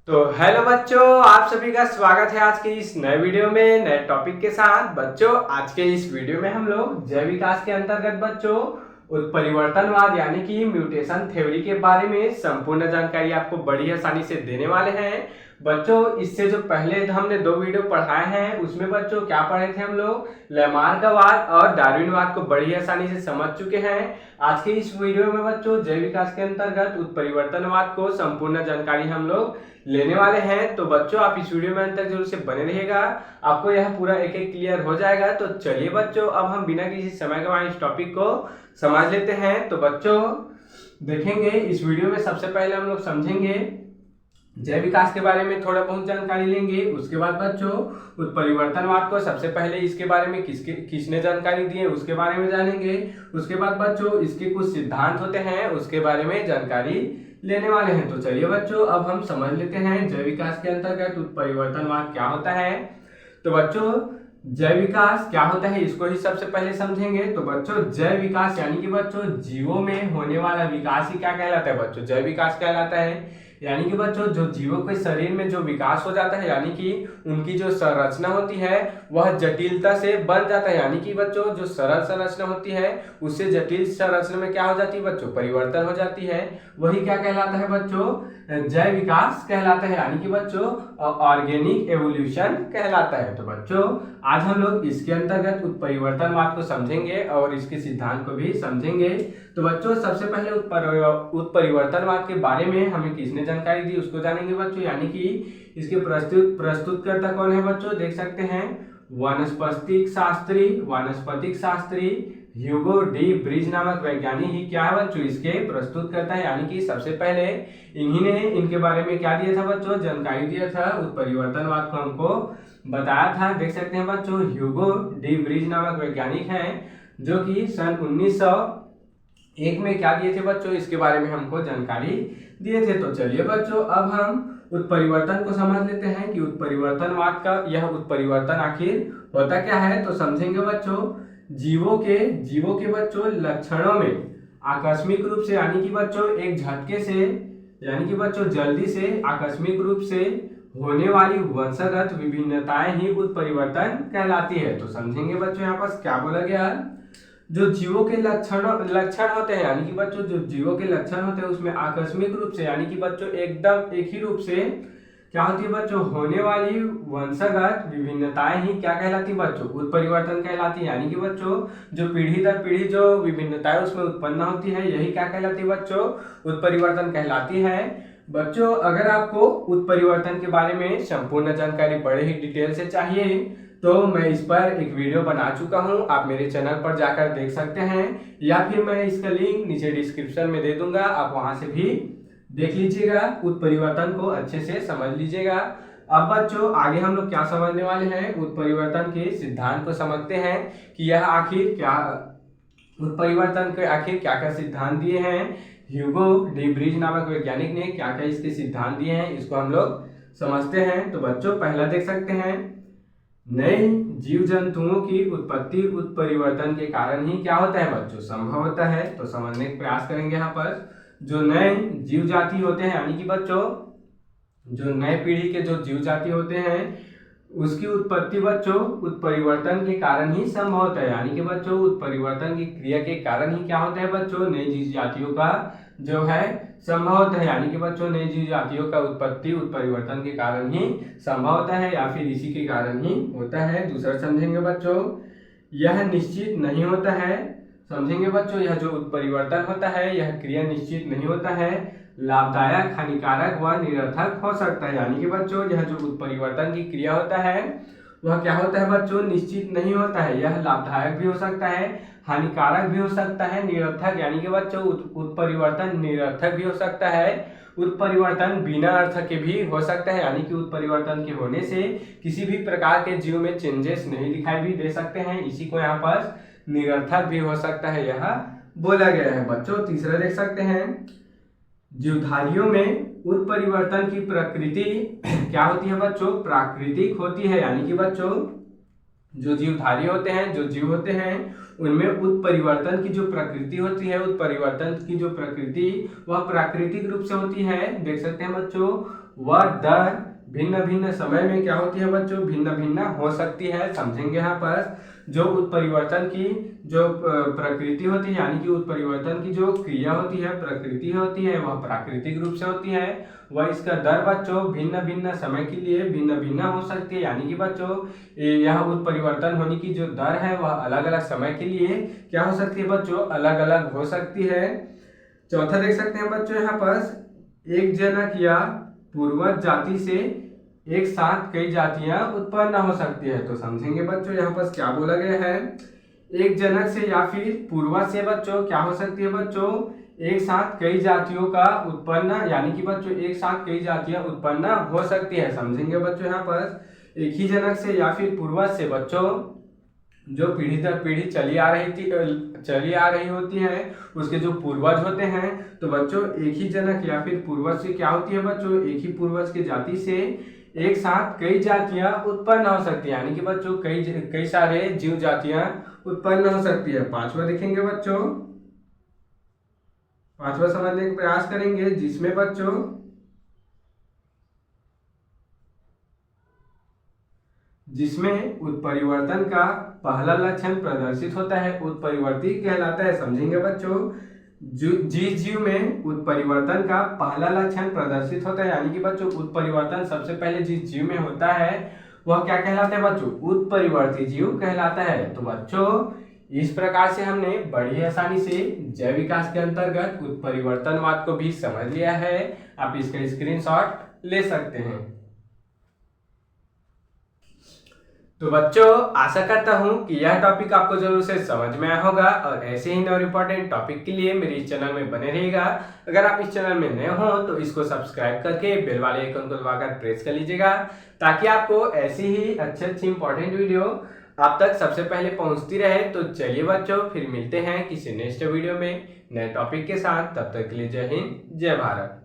तो हेलो बच्चों, आप सभी का स्वागत है आज के इस नए वीडियो में नए टॉपिक के साथ। बच्चों, आज के इस वीडियो में हम लोग जैव विकास के अंतर्गत बच्चों उत्परिवर्तनवाद यानी कि म्यूटेशन थ्योरी के बारे में संपूर्ण जानकारी आपको बड़ी आसानी से देने वाले हैं। बच्चों, इससे जो पहले हमने 2 वीडियो पढ़ाए हैं उसमें बच्चों क्या पढ़े थे हम लोग, लैमार्कवाद और डार्विनवाद को बड़ी आसानी से समझ चुके हैं। आज के इस वीडियो में बच्चों जैव विकास के अंतर्गत उत्परिवर्तनवाद को संपूर्ण जानकारी हम लोग लेने वाले हैं। तो बच्चों, आप इस वीडियो में अंत तक जरूर से बने रहिएगा, आपको यह पूरा एक एक क्लियर हो जाएगा। तो चलिए बच्चों, अब हम बिना किसी समय गंवाए इस टॉपिक को समझ लेते हैं। तो बच्चों देखेंगे इस वीडियो में सबसे पहले हम लोग समझेंगे जैव विकास के बारे में, थोड़ा बहुत जानकारी लेंगे। उसके बाद बच्चों उत्परिवर्तनवाद को सबसे पहले इसके बारे में किसने जानकारी दी है उसके बारे में जानेंगे। उसके बाद बच्चों इसके कुछ सिद्धांत होते हैं उसके बारे में जानकारी लेने वाले हैं। तो चलिए बच्चों, अब हम समझ लेते हैं जैव विकास के अंतर्गत उत्परिवर्तनवाद क्या होता है। तो बच्चों जैव विकास क्या होता है इसको ही सबसे पहले समझेंगे। तो बच्चों जैव विकास यानी कि बच्चों जीवों में होने वाला विकास ही क्या कहलाता है। बच्चों जैव विकास कहलाता है यानी कि बच्चों जो जीवों के शरीर में जो विकास हो जाता है, यानी कि उनकी जो संरचना होती है वह जटिलता से बन जाता है। यानी कि बच्चों जो सरल संरचना होती है उससे जटिल संरचना में क्या हो जाती है बच्चों, परिवर्तन हो जाती है। वही क्या कहलाता है बच्चों, जैव विकास कहलाता है, यानी कि बच्चों ऑर्गेनिक एवोल्यूशन कहलाता है। तो बच्चों आज हम लोग इसके अंतर्गत उत्परिवर्तनवाद को समझेंगे और इसके सिद्धांत को भी समझेंगे। तो बच्चों सबसे पहले उत्परिवर्तनवाद के बारे में हमें किसने जानकारी दी उसको जानेंगे बच्चों, यानी कि इसके प्रस्तुतकर्ता कौन है बच्चों, देख सकते हैं वनस्पतिक शास्त्री ह्यूगो डी ब्रिज नामक वैज्ञानिक ही क्या है बच्चों, इसके प्रस्तुत करता है। यानी कि सबसे पहले इन्हीं ने इनके बारे में क्या दिया था बच्चों, जानकारी दिया था, उत्परिवर्तनवाद को हमको बताया था। देख सकते हैं बच्चों ह्यूगो डी ब्रिज नामक वैज्ञानिक हैं जो कि सन 1901 में क्या दिए थे बच्चों, इसके बारे में हमको जानकारी दिए थे। तो चलिए बच्चों अब हम उत्परिवर्तन को समझ लेते हैं कि उत्परिवर्तनवाद का यह उत्परिवर्तन आखिर होता क्या है। तो समझेंगे बच्चों जीवों के बच्चों लक्षणों में आकस्मिक रूप से, यानी कि बच्चों एक झटके से, यानी कि बच्चों जल्दी से आकस्मिक रूप से होने वाली वंशगत विभिन्नताएं ही उत्परिवर्तन कहलाती है। तो समझेंगे बच्चों यहाँ पर क्या बोला गया, जो जीवों के लक्षण होते हैं, यानी कि बच्चों जो जीवों के लक्षण होते हैं उसमें आकस्मिक रूप से, यानी कि बच्चों एकदम एक ही रूप से क्या होती है बच्चों, होने वाली वंशगत विभिन्नताएं ही क्या कहलाती है बच्चों, उत्परिवर्तन कहलाती है। यानी कि बच्चों जो पीढ़ी दर पीढ़ी जो विभिन्नताएं उसमें उत्पन्न होती है यही क्या कहलाती है बच्चों, उत्परिवर्तन कहलाती है। बच्चों अगर आपको उत्परिवर्तन के बारे में संपूर्ण जानकारी बड़े ही डिटेल से चाहिए तो मैं इस पर एक वीडियो बना चुका हूं, आप मेरे चैनल पर जाकर देख सकते हैं, या फिर मैं इसका लिंक नीचे डिस्क्रिप्शन में दे दूंगा, आप वहां से भी देख लीजिएगा, उत्परिवर्तन को अच्छे से समझ लीजिएगा। अब बच्चों आगे हम लोग क्या समझने वाले हैं, उत्परिवर्तन के सिद्धांत को समझते हैं कि यह आखिर क्या, उत्परिवर्तन के आखिर क्या क्या सिद्धांत दिए हैं ह्यूगो डी ब्रिज नामक वैज्ञानिक ने, क्या क्या इसके सिद्धांत दिए हैं इसको हम लोग समझते हैं। तो बच्चों पहला देख सकते हैं नए जीव जंतुओं की उत्पत्ति उत्परिवर्तन के कारण ही क्या होता है बच्चों, संभव होता है। तो समझने का प्रयास करेंगे। यहाँ पर जो नए जीव जाति होते हैं, यानी कि बच्चों जो नए पीढ़ी के जो जीव जाति होते हैं उसकी उत्पत्ति बच्चों उत्परिवर्तन के कारण ही संभव होता है। यानी कि बच्चों उत्परिवर्तन की क्रिया के कारण ही क्या होता है बच्चों, नई जीव जातियों का जो है संभव होता है। यानी कि बच्चों नई जीव जातियों का उत्पत्ति उत्परिवर्तन के कारण ही संभव होता है या फिर इसी के कारण ही होता है। दूसरा समझेंगे बच्चों यह निश्चित नहीं होता है, समझेंगे बच्चों यह जो उत्परिवर्तन होता है यह क्रिया निश्चित नहीं होता है, लाभदायक हानिकारक व निरर्थक हो सकता है। यानी कि बच्चों यह जो उत्परिवर्तन की क्रिया होता है वह क्या होता है बच्चों, निश्चित नहीं होता है, यह लाभदायक भी हो सकता है, हानिकारक भी हो सकता है, निरर्थक, यानी कि बच्चों उत्परिवर्तन निरर्थक भी हो सकता है, उत्परिवर्तन बिना अर्थ के भी हो सकता है। यानी कि उत्परिवर्तन के होने से किसी भी प्रकार के जीव में चेंजेस नहीं दिखाई भी दे सकते हैं, इसी को यहाँ पर निरर्थक भी हो सकता है यह बोला गया है। बच्चों तीसरा देख सकते हैं जीवधारियों में उत्परिवर्तन की प्रकृति क्या होती है बच्चों, प्राकृतिक होती है। यानी कि बच्चों जो जीवधारी होते हैं, जो जीव होते हैं उनमें उत्परिवर्तन की जो प्रकृति होती है, उत्परिवर्तन की जो प्रकृति वह प्राकृतिक रूप से होती है। देख सकते हैं बच्चों वह दर भिन्न भिन्न समय में क्या होती है बच्चों, भिन्न भिन्न हो सकती है। समझेंगे यहाँ पर जो उत्परिवर्तन की जो प्रकृति होती है, यानी कि उत्परिवर्तन की जो क्रिया होती है, प्रकृति होती है, वह प्राकृतिक रूप से होती है। वह इसका दर बच्चों भिन्न भिन्न समय के लिए भिन्न भिन्न हो सकती है, यानी कि बच्चों यह उत्परिवर्तन होने की जो दर है वह अलग अलग समय के लिए क्या हो सकती है बच्चों, अलग अलग हो सकती है। चौथा देख सकते हैं बच्चों यहाँ पर एक जनक या पूर्वज जाति से एक साथ कई जातियां उत्पन्न हो सकती है। तो समझेंगे बच्चों यहाँ पर क्या बोला गया है, एक जनक से या फिर पूर्वज से बच्चों क्या हो सकती है बच्चों, एक साथ कई जातियों का उत्पन्न, यानी कि बच्चों एक साथ कई जातियां उत्पन्न हो सकती है। समझेंगे बच्चों यहाँ पर एक ही जनक से या फिर पूर्वज से बच्चों जो पीढ़ी दर पीढ़ी चली आ रही होती है, उसके जो पूर्वज होते हैं, तो बच्चों एक ही जनक या फिर पूर्वज से क्या होती है बच्चों, एक ही पूर्वज की जाति से एक साथ कई जातियां उत्पन्न हो सकती है, यानी कि बच्चों कई सारे जीव जातियां उत्पन्न हो सकती है। पांचवा देखेंगे बच्चों, पांचवा समझने का प्रयास करेंगे, जिसमें बच्चों उत्परिवर्तन का पहला लक्षण प्रदर्शित होता है, उत्परिवर्ती कहलाता है। समझेंगे बच्चों जिस जीव में उत्परिवर्तन का पहला लक्षण प्रदर्शित होता है, यानी कि बच्चों उत्परिवर्तन सबसे पहले जिस जीव में होता है वह क्या कहलाता है बच्चों, उत्परिवर्ती जीव कहलाता है। तो बच्चों इस प्रकार से हमने बड़ी आसानी से जैव विकास के अंतर्गत उत्परिवर्तनवाद को भी समझ लिया है। आप इसका स्क्रीनशॉट ले सकते हैं। तो बच्चों आशा करता हूं कि यह टॉपिक आपको जरूर से समझ में आया होगा, और ऐसे ही और इम्पोर्टेंट टॉपिक के लिए मेरे इस चैनल में बने रहिएगा। अगर आप इस चैनल में नए हो तो इसको सब्सक्राइब करके बेल वाले आइकन को दबाकर प्रेस कर लीजिएगा, ताकि आपको ऐसी ही अच्छी इंपॉर्टेंट वीडियो आप तक सबसे पहले पहुंचती रहे। तो चलिए बच्चों फिर मिलते हैं किसी नेक्स्ट वीडियो में नए टॉपिक के साथ। तब तक के लिए जय हिंद, जय भारत।